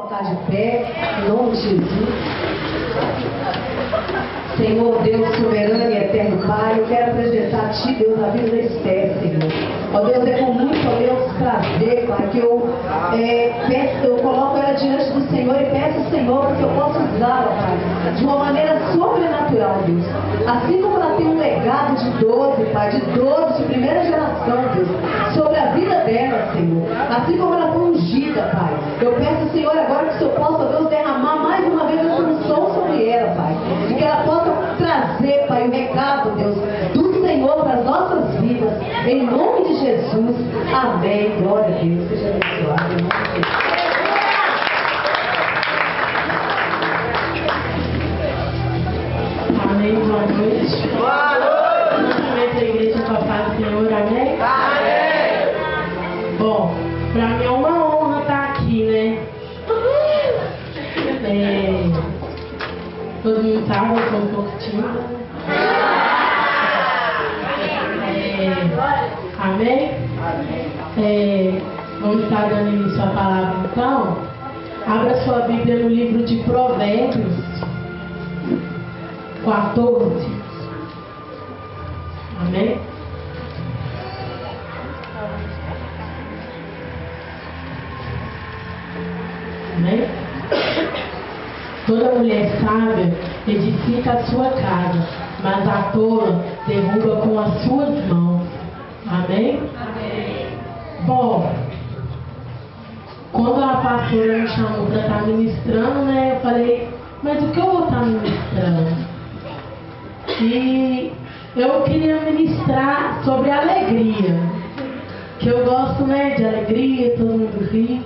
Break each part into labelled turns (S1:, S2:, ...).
S1: colocar de pé, em nome de Jesus. Senhor, Deus soberano e eterno Pai, eu quero apresentar a Ti, Deus, a vida da Esther, Senhor. Ó Deus, é com muito, ó Deus, prazer, Pai, que eu coloco ela diante do Senhor e peço ao Senhor para que eu possa usá-la, Pai, de uma maneira sobrenatural, Deus. Assim como ela tem um legado de 12, Pai, de 12 de primeira geração, Deus, sobre a vida dela, Senhor. Assim como ela foi ungida, Pai. Eu peço, Senhor, agora que o Senhor possa, Deus, derramar mais uma vez a unção sobre ela, Pai. E que ela possa trazer, Pai, o recado, Deus, do Senhor para as nossas vidas. Em nome de Jesus. Amém. Glória a Deus. Seja abençoado. Em nome de Jesus.
S2: Amém. Boa noite.
S3: Boa noite.
S2: Cumprimento a igreja com a paz do Senhor. Amém?
S3: Amém.
S2: Bom, pra mim é uma honra estar aqui, né? Todo mundo sabe, eu sou um pouco tímida. Amém? Vamos estar dando início à palavra então. Abra sua Bíblia no livro de Provérbios 14. Amém? Amém? Toda mulher sábia edifica a sua casa, mas a tola derruba com as suas mãos. Amém?
S3: Amém.
S2: Bom, quando a pastora me chamou para estar ministrando, né, eu falei, mas o que eu vou estar ministrando? E eu queria ministrar sobre alegria, que eu gosto, né, de alegria, todo mundo ri,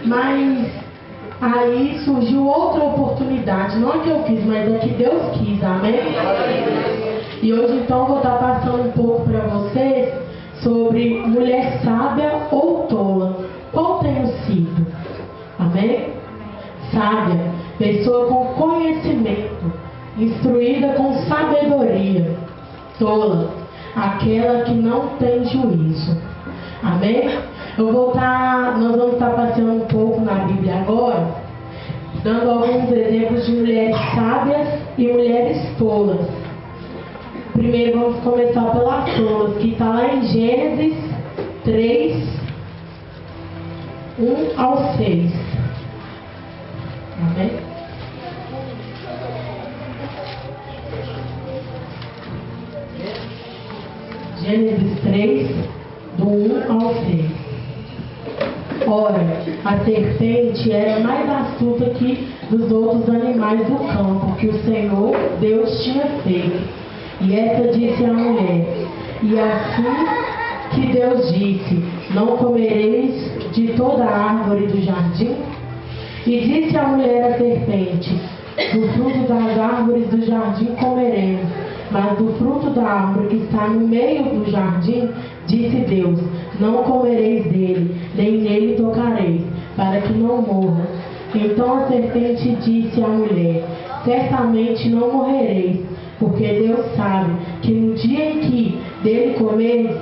S2: mas aí surgiu outra oportunidade, não é que eu quis, mas é que Deus quis, amém? E hoje então eu vou estar passando um pouco para vocês sobre mulher sábia ou tola. Qual tenho sido? Amém? Sábia, pessoa com conhecimento, instruída com sabedoria. Tola, aquela que não tem juízo. Amém? Nós vamos estar passeando um pouco na Bíblia agora, dando alguns exemplos de mulheres sábias e mulheres tolas. Primeiro vamos começar pelas tolas, que está lá em Gênesis 3, 1 ao 6. Amém? Gênesis 3, do 1 ao 6. Ora, a serpente era mais astuta que dos outros animais do campo que o Senhor Deus tinha feito. E esta disse à mulher, e assim que Deus disse, não comereis de toda a árvore do jardim? E disse a mulher à serpente, do fruto das árvores do jardim comeremos, mas do fruto da árvore que está no meio do jardim, disse Deus, não comereis dele, nem nele tocareis, para que não morra. Então a serpente disse à mulher, certamente não morrereis, porque Deus sabe que no dia em que dele comereis,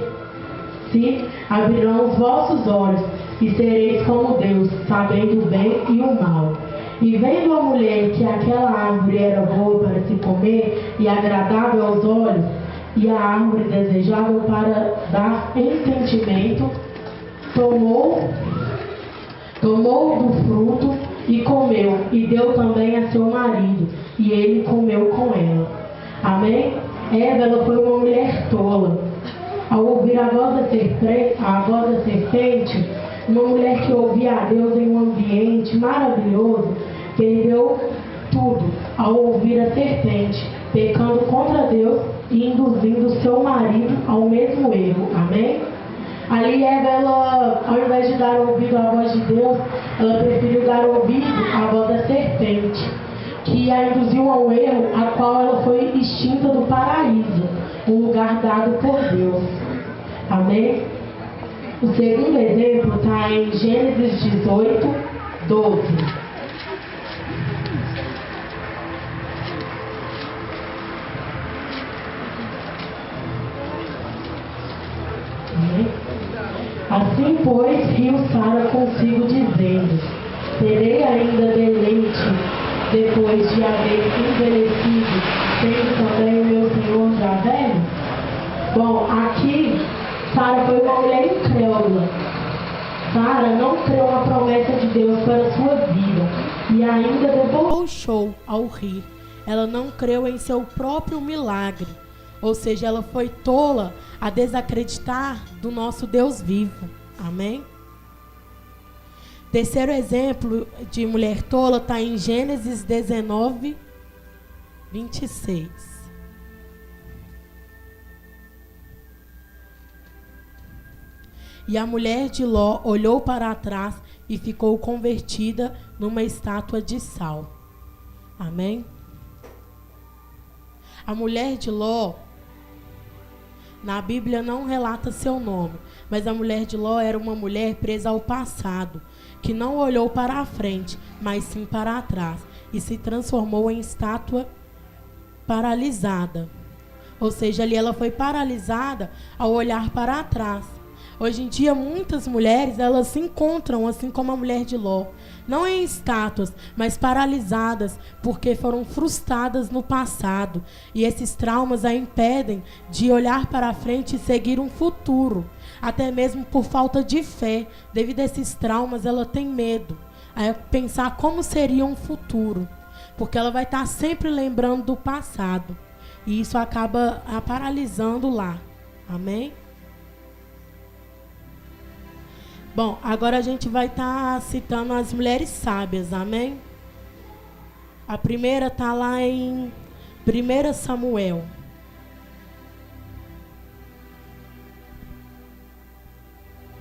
S2: se abrirão os vossos olhos, e sereis como Deus, sabendo o bem e o mal. E vendo a mulher que aquela árvore era boa para se comer, e agradável aos olhos, e a árvore desejável para dar entendimento, tomou do fruto e comeu, e deu também a seu marido, e ele comeu com ela. Amém? Ela foi uma mulher tola. Ao ouvir a voz da serpente, uma mulher que ouvia a Deus em um ambiente maravilhoso, perdeu tudo ao ouvir a serpente, pecando contra Deus e induzindo seu marido ao mesmo erro. Amém? Ali ela, ao invés de dar ouvido à voz de Deus, ela preferiu dar ouvido à voz da serpente, que a induziu ao erro, a qual ela foi extinta do paraíso, o lugar dado por Deus. Amém? O segundo exemplo está em Gênesis 18, 12. Amém? Assim, pois, riu Sara consigo, dizendo, terei ainda deleite depois de haver envelhecido, sendo também o meu Senhor já velho? Bom, aqui, Sara foi uma mulher incrédula. Sara não creu na promessa de Deus para a sua vida e ainda debochou ao rir. Ela não creu em seu próprio milagre. Ou seja, ela foi tola a desacreditar do nosso Deus vivo. Amém? Terceiro exemplo de mulher tola está em Gênesis 19, 26. E a mulher de Ló olhou para trás e ficou convertida numa estátua de sal. Amém? A mulher de Ló, na Bíblia não relata seu nome, mas a mulher de Ló era uma mulher presa ao passado, que não olhou para a frente, mas sim para trás, e se transformou em estátua paralisada. Ou seja, ali ela foi paralisada ao olhar para trás. Hoje em dia, muitas mulheres, elas se encontram, assim como a mulher de Ló, não em estátuas, mas paralisadas, porque foram frustradas no passado. E esses traumas a impedem de olhar para a frente e seguir um futuro. Até mesmo por falta de fé. Devido a esses traumas, ela tem medo. A pensar como seria um futuro. Porque ela vai estar sempre lembrando do passado. E isso acaba a paralisando lá. Amém? Bom, agora a gente vai estar citando as mulheres sábias, amém? A primeira está lá em 1 Samuel.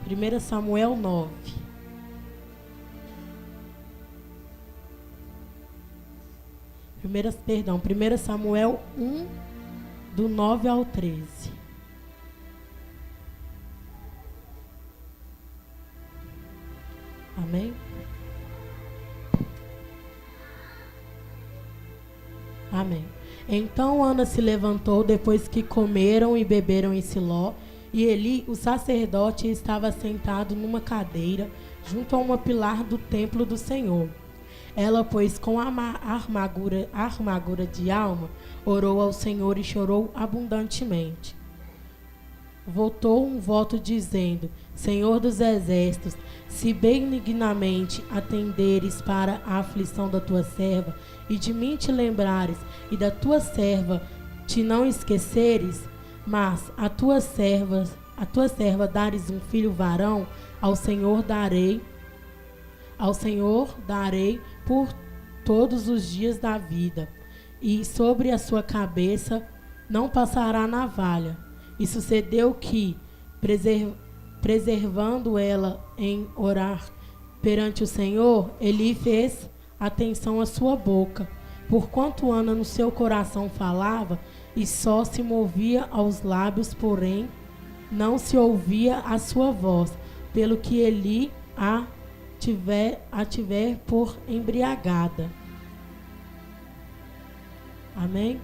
S2: Primeira Samuel 9. Primeira Samuel 1, do 9 ao 13. Amém? Amém. Então Ana se levantou depois que comeram e beberam em Siló, e Eli, o sacerdote, estava sentado numa cadeira junto a uma pilar do templo do Senhor. Ela, pois, com amargura de alma, orou ao Senhor e chorou abundantemente. Votou um voto dizendo: Senhor dos exércitos, se benignamente atenderes para a aflição da tua serva, e de mim te lembrares, e da tua serva te não esqueceres, mas a tua serva dares um filho varão, ao Senhor darei por todos os dias da vida, e sobre a sua cabeça não passará navalha. E sucedeu que, preservando ela em orar perante o Senhor, Eli fez atenção à sua boca, porquanto Ana no seu coração falava, e só se movia aos lábios, porém não se ouvia a sua voz, pelo que Eli a tiver por embriagada. Amém?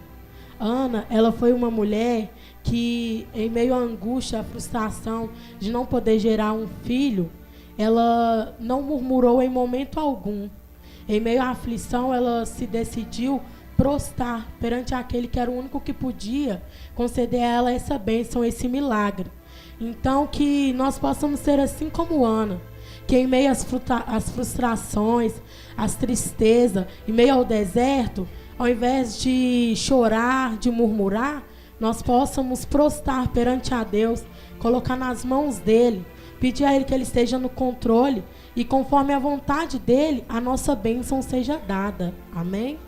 S2: Ana, ela foi uma mulher que, em meio à angústia, à frustração de não poder gerar um filho, ela não murmurou em momento algum. Em meio à aflição, ela se decidiu prostrar perante aquele que era o único que podia conceder a ela essa bênção, esse milagre. Então, que nós possamos ser assim como Ana, que em meio às frustrações, às tristezas, em meio ao deserto, ao invés de chorar, de murmurar, nós possamos prostrar perante a Deus, colocar nas mãos dEle, pedir a Ele que Ele esteja no controle e conforme a vontade dEle, a nossa bênção seja dada. Amém?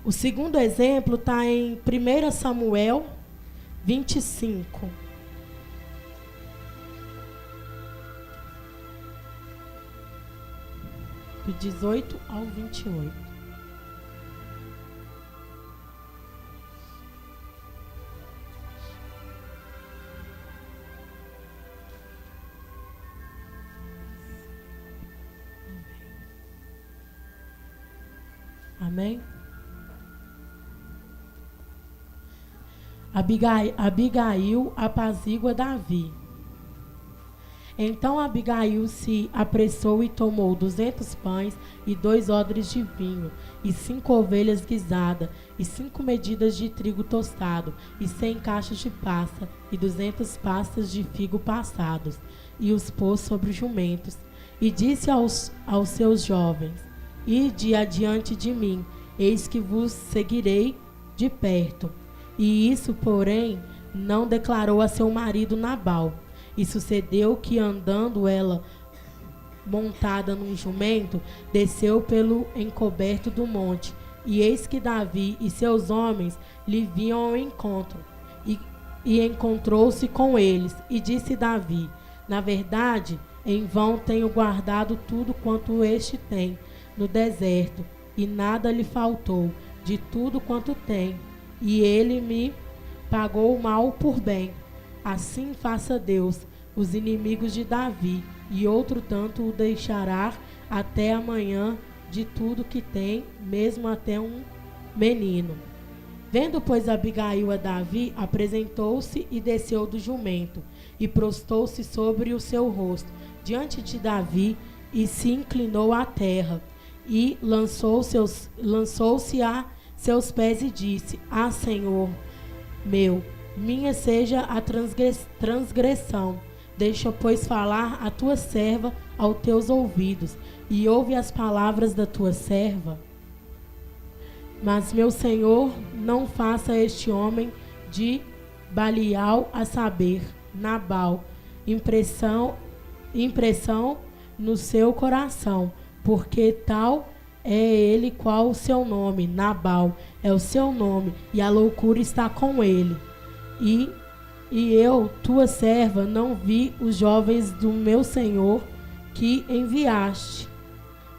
S2: O segundo exemplo está em 1 Samuel 25. Do 18 ao 28. Amém? Abigail apazigua Davi. Então Abigail se apressou e tomou 200 pães e 2 odres de vinho, e 5 ovelhas guisadas, e 5 medidas de trigo tostado, e 100 caixas de passa, e 200 pastas de figo passados, e os pôs sobre os jumentos. E disse aos seus jovens: Ide adiante de mim, eis que vos seguirei de perto. E isso, porém, não declarou a seu marido Nabal. E sucedeu que, andando ela montada num jumento, desceu pelo encoberto do monte. E eis que Davi e seus homens lhe vinham ao encontro. E encontrou-se com eles. E disse Davi: Na verdade, em vão tenho guardado tudo quanto este tem no deserto, e nada lhe faltou de tudo quanto tem. E ele me pagou o mal por bem. Assim faça Deus os inimigos de Davi, e outro tanto o deixará até amanhã de tudo que tem, mesmo até um menino. Vendo, pois, Abigail a Davi, apresentou-se e desceu do jumento, e prostou-se sobre o seu rosto diante de Davi, e se inclinou à terra, e lançou-se a seus pés e disse: Ah, Senhor meu, minha seja a transgressão. Deixa, pois, falar a tua serva aos teus ouvidos, e ouve as palavras da tua serva. Mas, meu Senhor, não faça este homem de Balial, a saber, Nabal, impressão no seu coração, porque tal é ele qual o seu nome, Nabal é o seu nome, e a loucura está com ele. E eu, tua serva, não vi os jovens do meu Senhor que enviaste.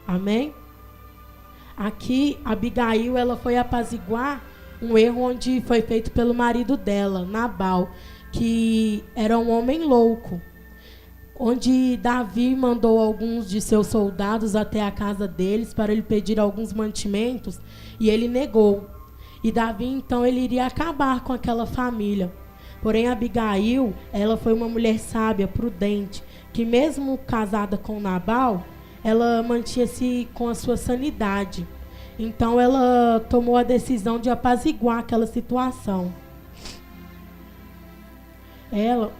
S2: Amém? Aqui, Abigail, ela foi apaziguar um erro onde foi feito pelo marido dela, Nabal, que era um homem louco. Onde Davi mandou alguns de seus soldados até a casa deles para ele pedir alguns mantimentos, e ele negou. E Davi, então, ele iria acabar com aquela família. Porém, Abigail, ela foi uma mulher sábia, prudente, que mesmo casada com Nabal, ela mantinha-se com a sua sanidade. Então, ela tomou a decisão de apaziguar aquela situação. Ela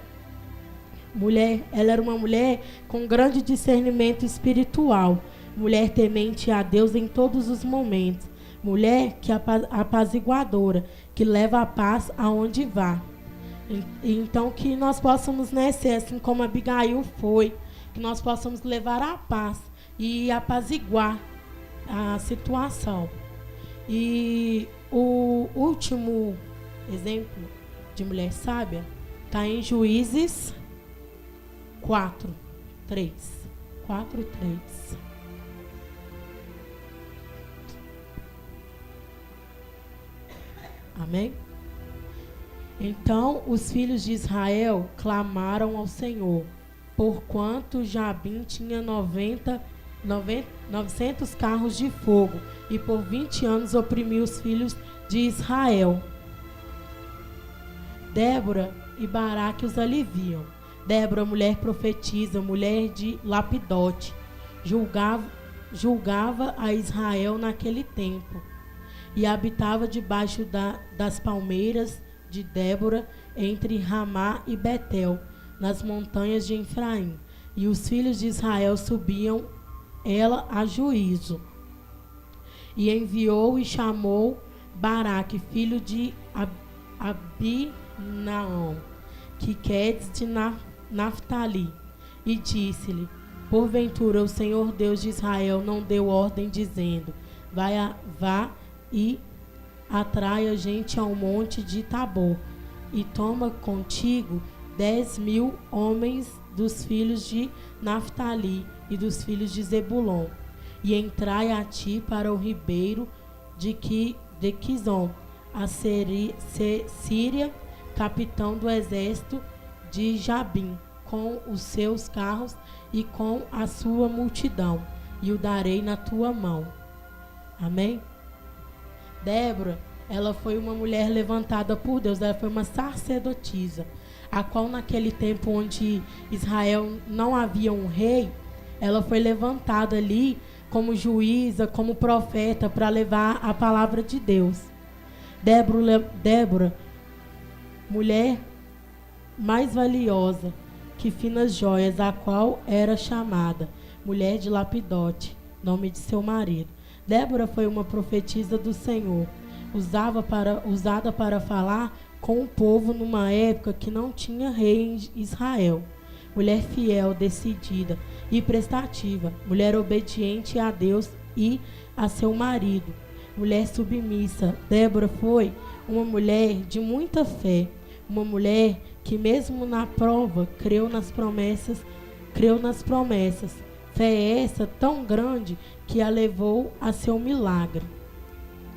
S2: era uma mulher com grande discernimento espiritual, mulher temente a Deus em todos os momentos, mulher que apaziguadora, que leva a paz aonde vá. Então, que nós possamos ser assim como Abigail foi, que nós possamos levar a paz e apaziguar a situação. E o último exemplo de mulher sábia está em Juízes 4:3. Amém? Então os filhos de Israel clamaram ao Senhor, porquanto Jabim tinha 900 carros de fogo, e por 20 anos oprimiu os filhos de Israel. Débora e Baraque os aliviam. Débora, mulher profetisa, mulher de Lapidote, julgava a Israel naquele tempo, e habitava debaixo das palmeiras de Débora, entre Ramá e Betel, nas montanhas de Efraim. E os filhos de Israel subiam ela a juízo. E enviou e chamou Baraque, filho de Abinaão, que quedes de Naftali, e disse-lhe: porventura o Senhor Deus de Israel não deu ordem, dizendo: vá e atraia gente ao monte de Tabor, e toma contigo 10.000 homens dos filhos de Naftali e dos filhos de Zebulon, e entrai a ti para o ribeiro de Quizon, a Síria, capitão do exército de Jabim, com os seus carros e com a sua multidão, e o darei na tua mão. Amém? Débora, ela foi uma mulher levantada por Deus, ela foi uma sacerdotisa. a qual naquele tempo onde Israel não havia um rei, ela foi levantada ali como juíza, como profeta, para levar a palavra de Deus. Débora, mulher mais valiosa que finas joias, a qual era chamada mulher de Lapidote, nome de seu marido. Débora foi uma profetisa do Senhor, usada para falar com o povo numa época que não tinha rei em Israel. Mulher fiel, decidida e prestativa, mulher obediente a Deus e a seu marido, mulher submissa. Débora foi uma mulher de muita fé, uma mulher que mesmo na prova creu nas promessas. Fé essa tão grande que a levou a seu milagre.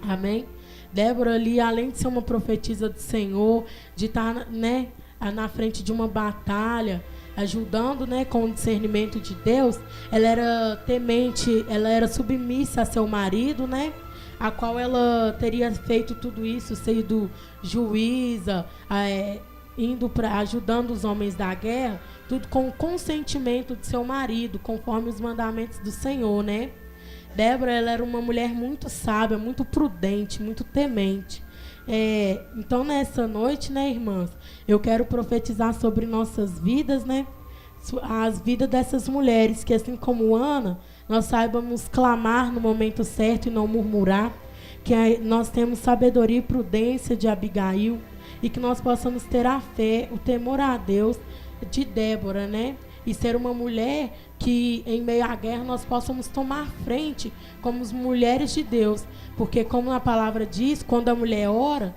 S2: Amém? Débora ali, além de ser uma profetisa do Senhor, de estar, né, na frente de uma batalha, ajudando, né, com o discernimento de Deus, ela era temente, ela era submissa a seu marido, né, a qual ela teria feito tudo isso, sido juíza, ajudando os homens da guerra, tudo com o consentimento de seu marido, conforme os mandamentos do Senhor, né? Débora, ela era uma mulher muito sábia, muito prudente, muito temente. Então, nessa noite, né, irmãs, eu quero profetizar sobre nossas vidas, né? As vidas dessas mulheres, que assim como Ana, nós saibamos clamar no momento certo e não murmurar, que nós temos sabedoria e prudência de Abigail, e que nós possamos ter a fé, o temor a Deus de Débora, né? E ser uma mulher que, em meio à guerra, nós possamos tomar frente como mulheres de Deus. Porque, como a palavra diz, quando a mulher ora,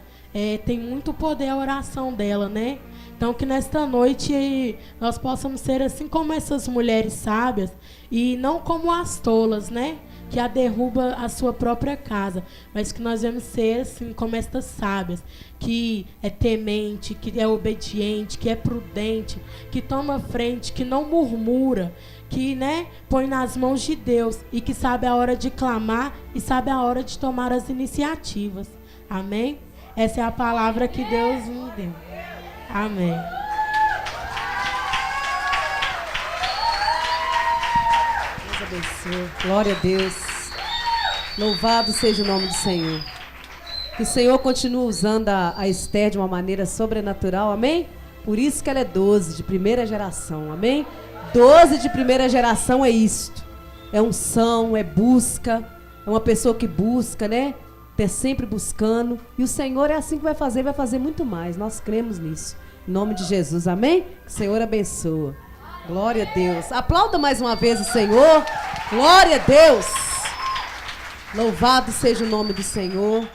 S2: tem muito poder a oração dela, né? Então, que nesta noite nós possamos ser assim como essas mulheres sábias e não como as tolas, né? Que a derruba a sua própria casa, mas que nós vamos ser assim como estas sábias, que é temente, que é obediente, que é prudente, que toma frente, que não murmura, que, né, põe nas mãos de Deus e que sabe a hora de clamar e sabe a hora de tomar as iniciativas. Amém? Essa é a palavra que Deus nos deu. Amém.
S4: Deus abençoe. Glória a Deus. Louvado seja o nome do Senhor. Que o Senhor continue usando a Esther de uma maneira sobrenatural, amém? Por isso que ela é 12 de primeira geração, amém? 12 de primeira geração é isto. É unção, é busca, é uma pessoa que busca, né? Tá sempre buscando. E o Senhor é assim que vai fazer muito mais. Nós cremos nisso. Em nome de Jesus, amém? Que o Senhor abençoe. Glória a Deus. Aplauda mais uma vez o Senhor. Glória a Deus. Louvado seja o nome do Senhor.